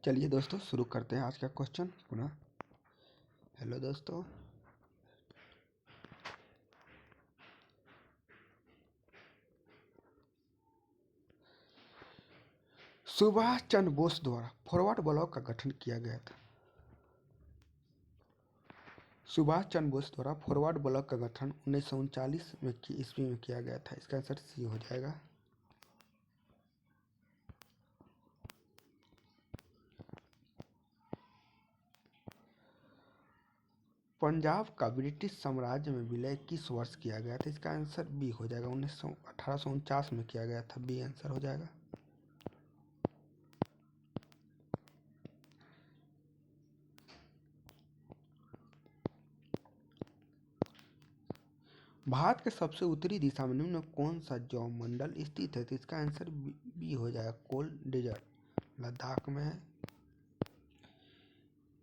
चलिए दोस्तों शुरू करते हैं आज का क्वेश्चन पुनः। हेलो दोस्तों, सुभाष चंद्र बोस द्वारा फॉरवर्ड ब्लॉक का गठन किया गया था। सुभाष चंद्र बोस द्वारा फॉरवर्ड ब्लॉक का गठन 1939 में ईस्वी में किया गया था। इसका आंसर सी हो जाएगा। पंजाब का ब्रिटिश साम्राज्य में विलय किस वर्ष किया गया था? इसका आंसर बी हो जाएगा। 1849 में किया गया था। बी आंसर हो जाएगा। भारत के सबसे उत्तरी दिशा में निम्न कौन सा जौ मंडल स्थित है? तो इसका आंसर बी हो जाएगा। कोल्ड डेजर्ट लद्दाख में है।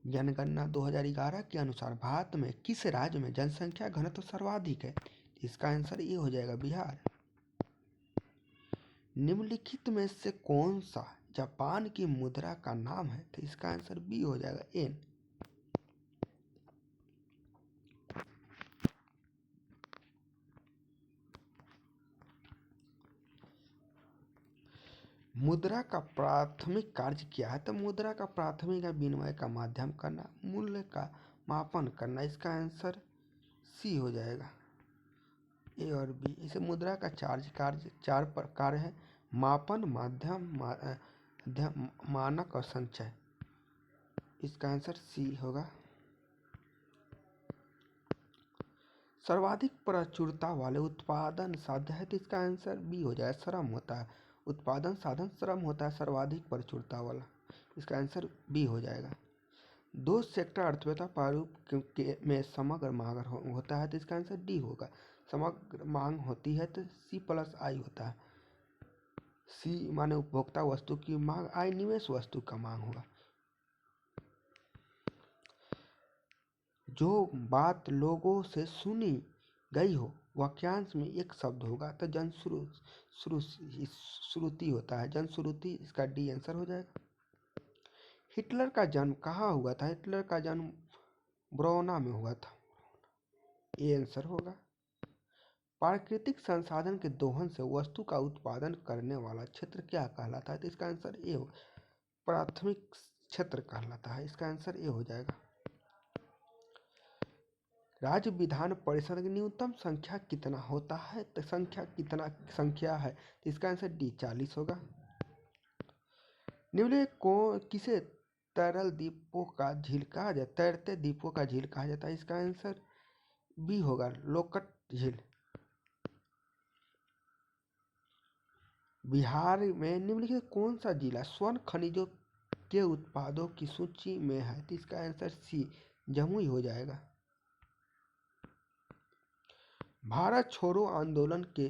जनगणना 2011 के अनुसार भारत में किस राज्य में जनसंख्या घनत्व सर्वाधिक है? इसका आंसर ये हो जाएगा बिहार। निम्नलिखित में से कौन सा जापान की मुद्रा का नाम है? तो इसका आंसर बी हो जाएगा एन। मुद्रा का प्राथमिक कार्य क्या है? तो मुद्रा का प्राथमिक है विनिमय का माध्यम करना, मूल्य का मापन करना। इसका आंसर सी हो जाएगा। ए और बी। इसे मुद्रा का चार प्रकार है: मापन, माध्यम, मानक और संचय। इसका आंसर सी होगा। सर्वाधिक प्रचुरता वाले उत्पादन साध्य है तो इसका आंसर बी हो जाएगा। श्रम होता है। उत्पादन साधन श्रम होता है सर्वाधिक प्रचुरता वाला। इसका आंसर बी हो जाएगा। दो सेक्टर अर्थव्यवस्था प्रारूप में समग्र मांग होता है तो इसका आंसर डी होगा। समग्र मांग होती है तो C+I होता है। सी माने उपभोक्ता वस्तु की मांग, आई निवेश वस्तु का मांग होगा। जो बात लोगों से सुनी गई हो वाक्यांश में एक शब्द होगा तो जनश्रुति होता है। जनश्रुति। इसका डी आंसर हो जाएगा। हिटलर का जन्म कहाँ हुआ था? हिटलर का जन्म ब्रोना में हुआ था। ये आंसर होगा। प्राकृतिक संसाधन के दोहन से वस्तु का उत्पादन करने वाला क्षेत्र क्या कहलाता है? तो इसका आंसर ए हो। प्राथमिक क्षेत्र कहलाता है। इसका आंसर ए हो जाएगा। राज्य विधान परिषद की न्यूनतम संख्या कितना होता है? तो संख्या है तो इसका आंसर डी 40 होगा। निम्नलिखित को किसे तरल द्वीपों का झील कहा जाता है? तैरते द्वीपों का झील कहा जाता है। इसका आंसर बी होगा। लोकट झील। बिहार में निम्नलिखित कौन सा जिला स्वर्ण खनिजों के उत्पादों की सूची में है? तो इसका आंसर सी जमुई हो जाएगा। भारत छोड़ो आंदोलन के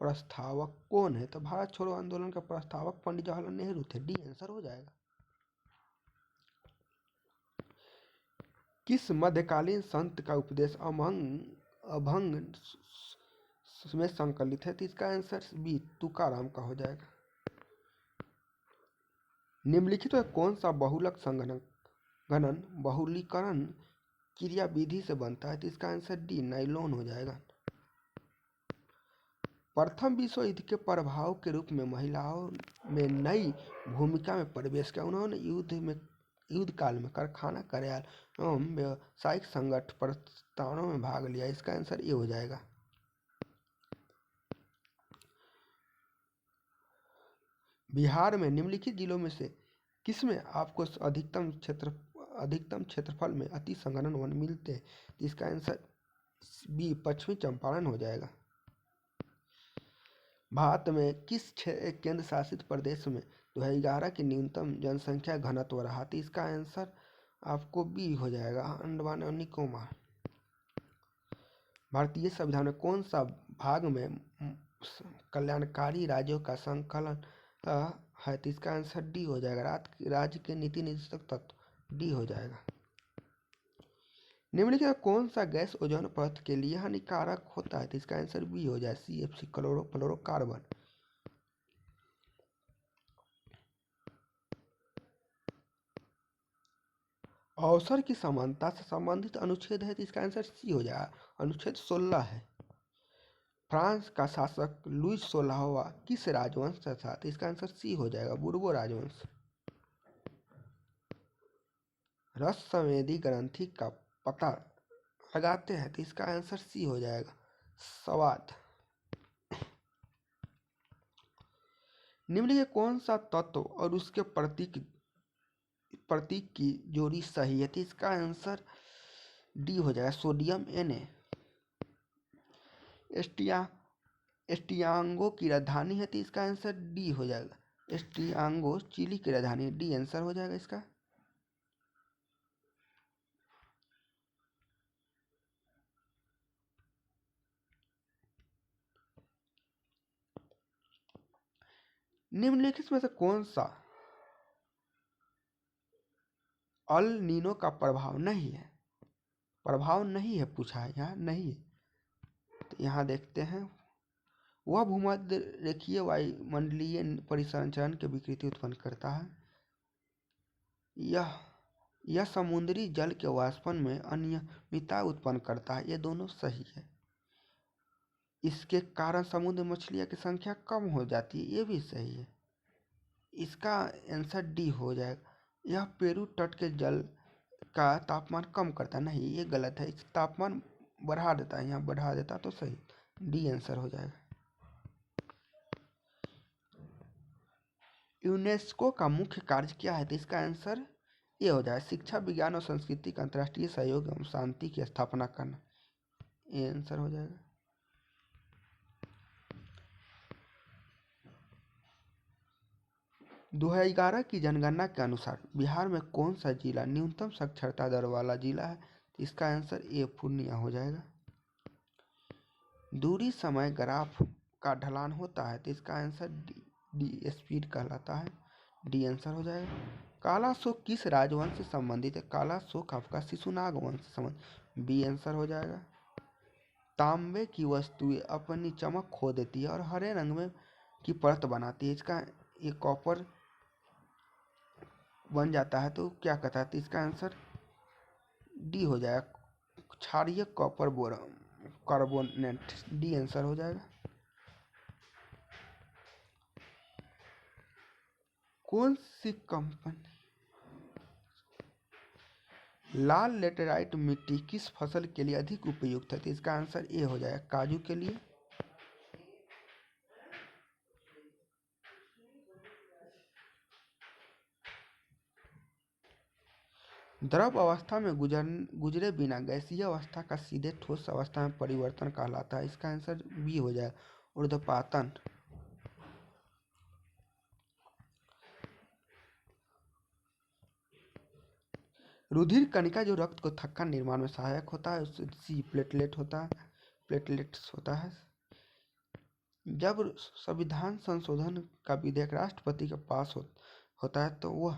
प्रस्तावक कौन है? तो भारत छोड़ो आंदोलन का प्रस्तावक पंडित जवाहरलाल नेहरू थे। डी आंसर हो जाएगा। किस मध्यकालीन संत का उपदेश अभंग में संकलित है? तो इसका आंसर बी तुकाराम का हो जाएगा। निम्नलिखित में कौन सा बहुलक संगणन बहुलीकरण क्रिया विधि से बनता है? तो इसका आंसर डी नाइलॉन हो जाएगा। प्रथम विश्व युद्ध के प्रभाव के रूप में महिलाओं में नई भूमिका में प्रवेश किया। उन्होंने युद्ध काल में कारखाना, कार्यालय एवं व्यावसायिक संगठन प्रतिष्ठानों में भाग लिया। इसका आंसर ये हो जाएगा। बिहार में निम्नलिखित जिलों में से किसमें आपको अधिकतम क्षेत्रफल में अति संघनन वन मिलते हैं? इसका आंसर बी पश्चिमी चंपारण हो जाएगा। भारत में किस केंद्र शासित प्रदेश में 2011 की न्यूनतम जनसंख्या घनत्व रहा? तो इसका आंसर आपको बी हो जाएगा। अंडमान और निकोबार। भारतीय संविधान में कौन सा भाग में कल्याणकारी राज्यों का संकलन है? तो इसका आंसर डी हो जाएगा। राज्य के नीति निर्देशक तत्व। डी हो जाएगा। निम्नलिखित कौन सा गैस ओजोन परत के लिए हानिकारक होता है? तो इसका आंसर बी हो जाए CFC क्लोरोफ्लोरोकार्बन। अवसर की समानता से संबंधित अनुच्छेद है तो इसका आंसर सी हो जाएगा। अनुच्छेद 16 है। फ्रांस का शासक लुईस 16वां किस राजवंश का था तो इसका आंसर सी हो जाएगा, बूर्बो राजवंश। रस संवेदी ग्रंथि का पता लगाते हैं तो इसका आंसर सी हो जाएगा, स्वाद। निम्नलिखित कौन सा तत्व और उसके प्रतीक की जोड़ी सही है तो इसका आंसर डी हो जाएगा, सोडियम Na। एस्टियांगो की राजधानी है तो इसका आंसर डी हो जाएगा, एस्टियांगो चिली की राजधानी, डी आंसर हो जाएगा इसका। निम्नलिखित में से कौन सा अल नीनो का प्रभाव नहीं है, पूछा है यहाँ, नहीं है। तो यहाँ देखते हैं, वह भूमध्य रेखीय वायुमंडलीय परिसंचरण की विकृति उत्पन्न करता है। यह समुद्री जल के वाष्पन में अनियमितता उत्पन्न करता है, ये दोनों सही है। इसके कारण समुद्र मछलियों की संख्या कम हो जाती है, ये भी सही है। इसका आंसर डी हो जाएगा, यह पेरू तट के जल का तापमान कम करता नहीं, ये गलत है, इस तापमान बढ़ा देता है, यहाँ बढ़ा देता तो सही, डी आंसर हो जाएगा। यूनेस्को का मुख्य कार्य क्या है तो इसका आंसर ये हो जाए, शिक्षा, विज्ञान और संस्कृति का अंतर्राष्ट्रीय सहयोग एवं शांति की स्थापना करना, ये आंसर हो जाएगा। दो 2011 की जनगणना के अनुसार बिहार में कौन सा जिला न्यूनतम साक्षरता दर वाला जिला है तो इसका आंसर ए पूर्णिया हो जाएगा। दूरी समय ग्राफ का ढलान होता है तो इसका आंसर डी स्पीड कहलाता है, डी आंसर हो जाएगा। काला शोक किस राजवंश से संबंधित है, काला शोक आपका शिशुनाग वंश से संबंधित, बी आंसर हो जाएगा। तांबे की वस्तुएं अपनी चमक खो देती है और हरे रंग में की परत बनाती है, इसका ये कॉपर बन जाता है तो क्या कहता है तो इसका आंसर डी हो जाएगा, क्षारीय copper boron carbonate, D answer हो जाएगा। कौन सी कंपनी लाल लेटेराइट मिट्टी किस फसल के लिए अधिक उपयुक्त है तो इसका आंसर ए हो जाएगा, काजू के लिए। द्रव अवस्था में गुजरे बिना गैसीय अवस्था का सीधे ठोस अवस्था में परिवर्तन कहलाता है, इसका आंसर बी हो जाएगा, ऊर्ध्वपातन। रुधिर कणिका जो रक्त को थक्का निर्माण में सहायक होता है उससे सी प्लेटलेट्स होता है। जब संविधान संशोधन का विधेयक राष्ट्रपति के पास होता है तो वह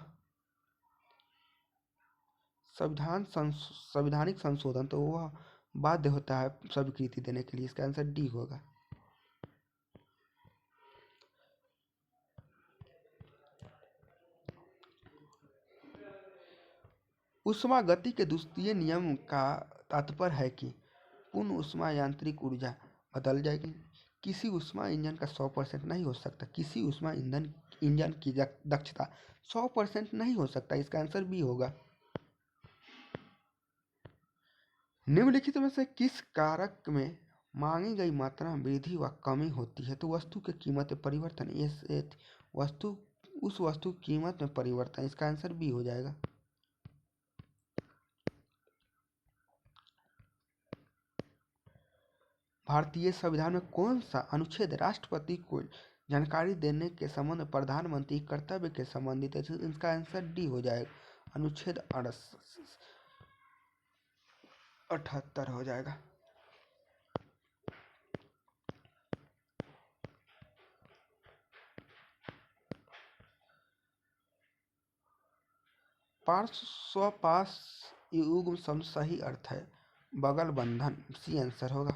संवैधानिक संशोधन तो वह बाध्य होता है स्वीकृति देने के लिए, इसका आंसर डी होगा। ऊष्मागति के द्वितीय नियम का तात्पर्य है कि पूर्ण ऊष्मा यांत्रिक ऊर्जा बदल जाएगी। किसी ऊष्मा इंजन का 100% नहीं हो सकता, किसी ऊष्मा इंजन की दक्षता 100% नहीं हो सकता, इसका आंसर बी होगा। निम्नलिखित में से किस कारक में मांगी गई मात्रा में वृद्धि व कमी होती है तो वस्तु की कीमत में परिवर्तन, उस वस्तु की कीमत में परिवर्तन, इसका आंसर बी हो जाएगा। भारतीय संविधान में कौन सा अनुच्छेद राष्ट्रपति को जानकारी देने के संबंध में प्रधानमंत्री कर्तव्य के संबंधित है, इसका आंसर डी हो जाएगा, अनुच्छेद 78 हो जाएगा। पार्श्वपास युग्म शब्द सही अर्थ है बगल बंधन, सी आंसर होगा।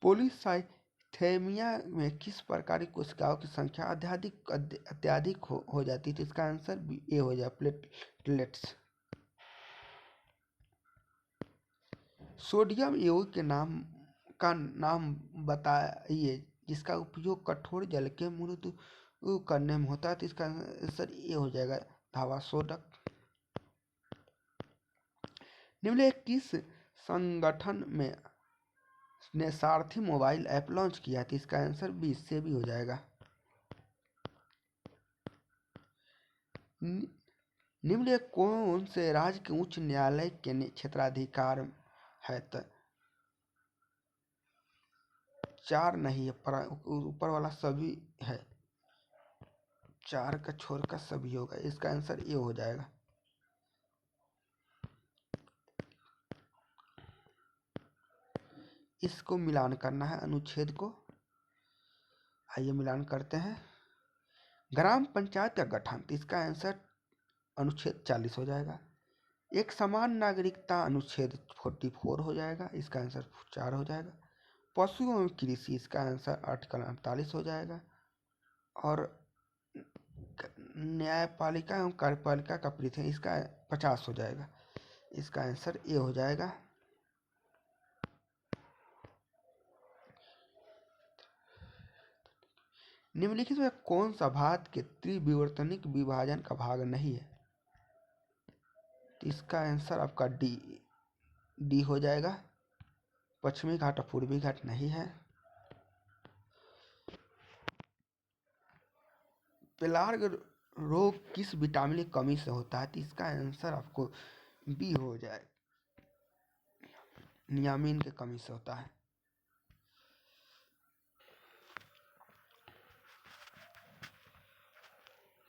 पॉलीसाइथेन थैलेमिया में किस प्रकार की कोशिकाओं की संख्या अत्यधिक हो जाती है? तो इसका आंसर ए हो जाए, प्लेटलेट्स। सोडियम यौगिक का नाम बताइए जिसका उपयोग कठोर जल के मृदु करने में होता है। तो इसका आंसर ये हो जाएगा, धावाशोधक। निम्नलिखित किस संगठन ने सारथी मोबाइल ऐप लॉन्च किया? तो इसका आंसर 20 से भी हो जाएगा। निम्नलिखित कौन से राज्य के उच्च न्यायालय के क्षेत्राधिकार है? तो 4 नहीं है, पर ऊपर वाला सभी है, 4 का छोड़कर सभी होगा। इसका आंसर ये हो जाएगा। इसको मिलान करना है, अनुच्छेद को। आइए मिलान करते हैं। ग्राम पंचायत का गठन, तो इसका आंसर अनुच्छेद 40 हो जाएगा। एक समान नागरिकता, अनुच्छेद 44 हो जाएगा। इसका आंसर 4 हो जाएगा। पशु एवं कृषि, इसका आंसर आर्टिकल 48 हो जाएगा। और न्यायपालिका एवं कार्यपालिका का पृथक, इसका 50 हो जाएगा। इसका आंसर ए हो जाएगा। निम्नलिखित में कौन सा भारत के त्रिविवर्तनिक विभाजन का भाग नहीं है? तो इसका आंसर आपका डी हो जाएगा। पश्चिमी घाट और पूर्वी घाट नहीं है। पेलार्ग रोग किस विटामिन की कमी से होता है? तो इसका आंसर आपको बी हो जाए, नियामिन की कमी से होता है।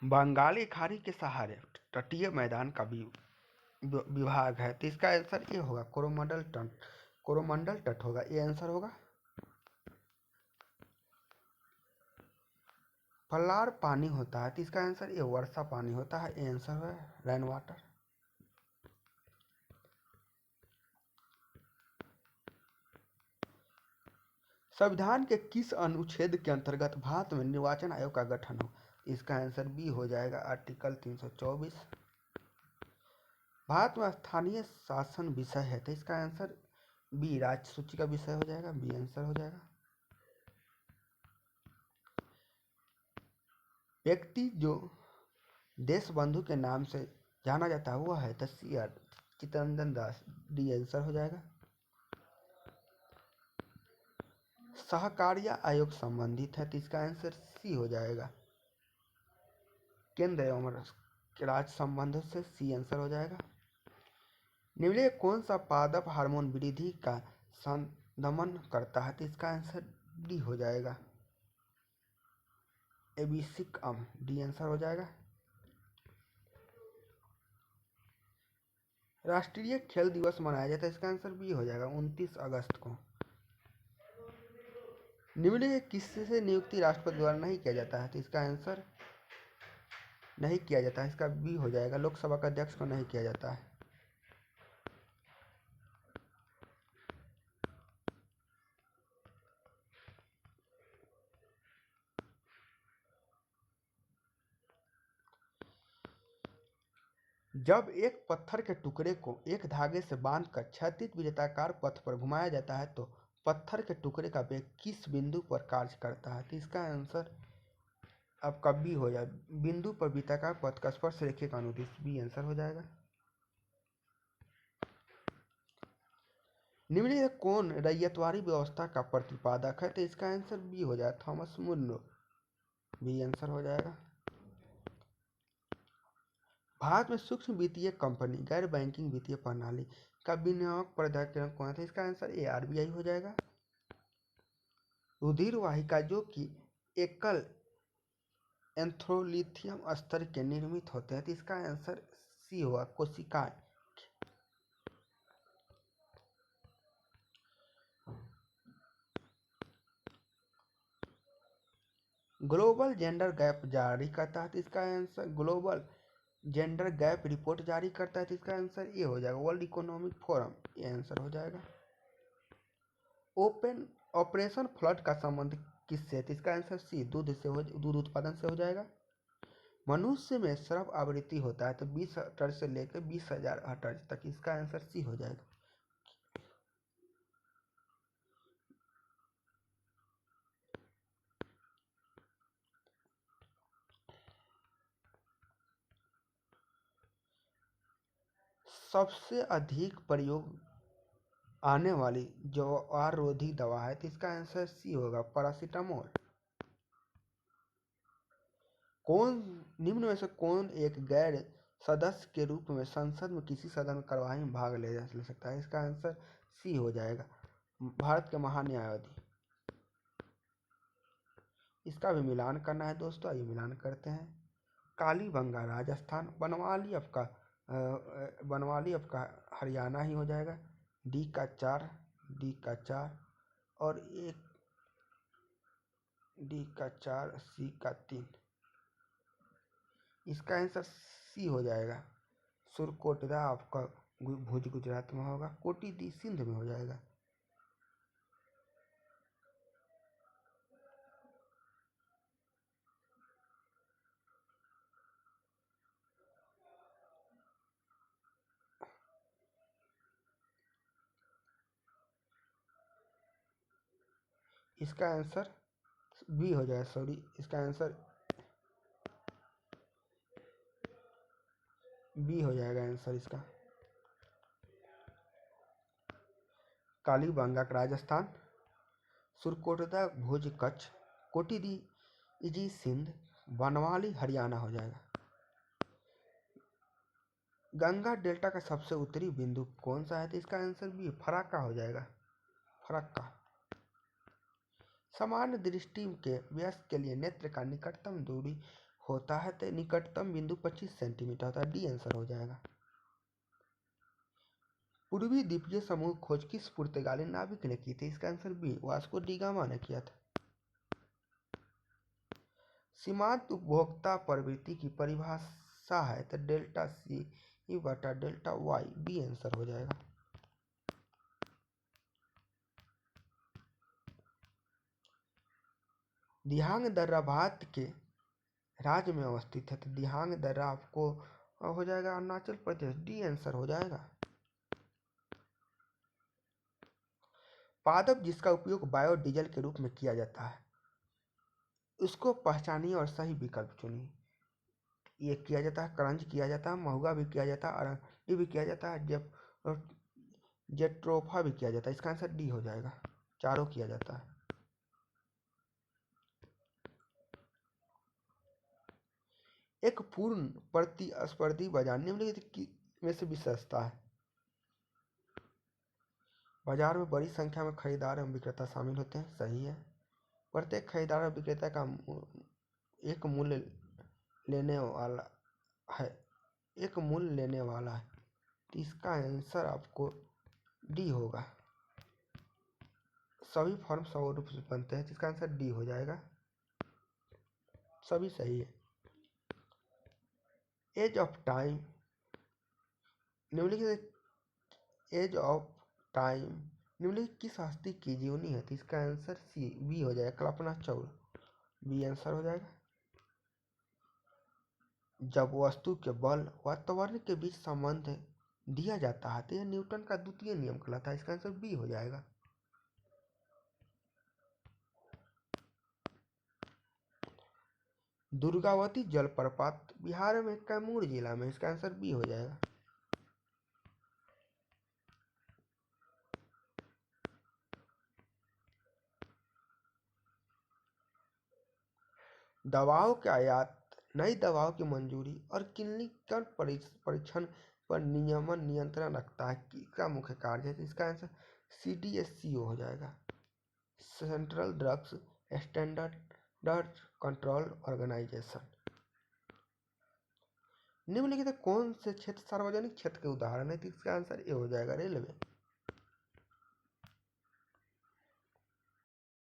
बंगाली खाड़ी के सहारे तटीय मैदान का विभाग है। तो इसका आंसर ये होगा, कोरोमंडल तट होगा, ये आंसर होगा। पल्लार पानी होता है, तो इसका आंसर ये वर्षा पानी होता है, ये आंसर है रेन वाटर। संविधान के किस अनुच्छेद के अंतर्गत भारत में निर्वाचन आयोग का गठन हो? इसका आंसर बी हो जाएगा, आर्टिकल 324। भारत में स्थानीय शासन विषय है, तो इसका आंसर बी, राज्य सूची का विषय हो जाएगा, बी आंसर हो जाएगा। व्यक्ति जो देशबंधु के नाम से जाना जाता है वह है तो CR Chittaranjan Das, D answer हो जाएगा। सहकारिता आयोग संबंधित है, तो इसका आंसर सी हो जाएगा। केंद्र एवं राज्य संबंध से सी आंसर हो जाएगा। निम्नलिखित कौन सा पादप हार्मोन वृद्धि का संदमन करता है? तो इसका आंसर डी हो जाएगा, एबिसिक अम्ल, डी आंसर हो जाएगा। राष्ट्रीय खेल दिवस मनाया जाता है, इसका आंसर बी हो जाएगा, 29 अगस्त को। निम्नलिखित किससे नियुक्ति राष्ट्रपति द्वारा नहीं किया जाता है? तो इसका आंसर नहीं किया जाता है, इसका बी हो जाएगा, लोकसभा का अध्यक्ष को नहीं किया जाता है। जब एक पत्थर के टुकड़े को एक धागे से बांधकर क्षैतिज वृत्ताकार पथ पर घुमाया जाता है तो पत्थर के टुकड़े का वेग किस बिंदु पर कार्य करता है? तो इसका आंसर आपका बी हो जाए, बिंदु पर वृत्ताकार पथ का स्पर्श रेखा का अनुदिश, बी आंसर हो जाएगा। निम्नलिखित कौन रैयतवाड़ी व्यवस्था का प्रतिपादक है? तो इसका आंसर बी हो जाए, थॉमस मुनरो, बी आंसर हो जाएगा। भारत में सूक्ष्म वित्तीय कंपनी गैर बैंकिंग वित्तीय प्रणाली का विनियामक प्राधिकरण कौन था? इसका आंसर ए, RBI हो जाएगा। रुधिर वाहिका जो कि एकल एंथ्रोलिथियम स्तर के निर्मित होते हैं, तो इसका आंसर सी होगा, कोशिकाएं। ग्लोबल जेंडर गैप जारी करता है, तो इसका answer global gender gap report जारी करता है, तो इसका आंसर ये हो जाएगा, वर्ल्ड इकोनॉमिक फोरम, ये आंसर हो जाएगा। ओपन ऑपरेशन फ्लड का संबंध किससे है? तो इसका आंसर सी, दूध उत्पादन से हो जाएगा। मनुष्य में श्रव्य आवृत्ति होता है तो 20 हर्ट्ज से लेकर 20,000 हर्ट्ज तक, इसका आंसर सी हो जाएगा। सबसे अधिक प्रयोग आने वाली जवार रोधी दवा है तो इसका आंसर सी होगा, पैरासीटामोल। कौन निम्न में से कौन एक गैर सदस्य के रूप में संसद में किसी सदन कार्यवाही में भाग ले सकता है? इसका आंसर सी हो जाएगा, भारत के महान्यायवादी। इसका भी मिलान करना है दोस्तों, आइए मिलान करते हैं। कालीबंगा राजस्थान, बनवाली आपका हरियाणा ही हो जाएगा। डी का 4 और एक डी का 4, सी का 3, इसका आंसर सी हो जाएगा। सुरकोटदा आपका भुज गुजरात में होगा। कोटी दी सिंध में हो जाएगा। इसका आंसर बी हो जाएगा, सॉरी, इसका आंसर बी हो जाएगा आंसर इसका। कालीबंगा राजस्थान, सुरकोटदा भुज कच्छ, कोटी दी इजी सिंध, बनवाली हरियाणा हो जाएगा। गंगा डेल्टा का सबसे उत्तरी बिंदु कौन सा है? तो इसका आंसर भी फराक्का हो जाएगा, फराक्का। सामान्य दृष्टि के वयस्क के लिए नेत्र का निकटतम दूरी होता है तो निकटतम बिंदु 25 सेंटीमीटर होता है, डी आंसर हो जाएगा। पूर्वी द्वीपीय समूह खोज किस पुर्तगाली नाविक ने की थी? इसका answer B, Vasco da Gama ने किया था। सीमांत उपभोक्ता प्रवृत्ति की परिभाषा है तो डेल्टा सी बटा डेल्टा वाई, बी आंसर हो जाएगा। दिहांग दर्रा भारत के राज्य में अवस्थित है तो दिहांग दर्रा आपको हो जाएगा अरुणाचल प्रदेश, डी आंसर हो जाएगा। पादप जिसका उपयोग बायोडीजल के रूप में किया जाता है उसको पहचानिए और सही विकल्प चुनिए। ये किया जाता है, करंज किया जाता है, महुआ भी किया जाता है, अरंडी भी किया जाता है, जेट्रोफा भी किया जाता है, इसका आंसर डी हो जाएगा, चारों किया जाता है। एक पूर्ण प्रतिस्पर्धी बाजार निम्नलिखित में से विशेषता है? बाजार में बड़ी संख्या में खरीदार एवं विक्रेता शामिल होते हैं, सही है। प्रत्येक खरीदार और विक्रेता का एक मूल्य लेने वाला है तो इसका आंसर आपको डी होगा। सभी फॉर्म समान रूप से बनते हैं तो इसका आंसर डी हो जाएगा, सभी सही है। एज ऑफ टाइम निम्नलिखित किस हस्ती की जीवनी है तो इसका आंसर सी, बी हो जाएगा, कल्पना चावला, बी आंसर हो जाएगा। जब वस्तु के बल व त्वरण के बीच संबंध दिया जाता है तो यह न्यूटन का द्वितीय नियम कहलाता है, इसका आंसर बी हो जाएगा। दुर्गावती जलप्रपात बिहार में कैमूर जिला में, इसका आंसर बी हो जाएगा। दवाओं के आयात, नई दवाओं की मंजूरी और क्लिनिकल परीक्षण पर नियंत्रण रखता है इसका मुख्य कार्य है तो इसका आंसर CDSCO हो जाएगा, central drugs standard control organisation. निम्नलिखित कौन से क्षेत्र सार्वजनिक क्षेत्र के उदाहरण है तो इसका आंसर ए हो जाएगा, रेलवे।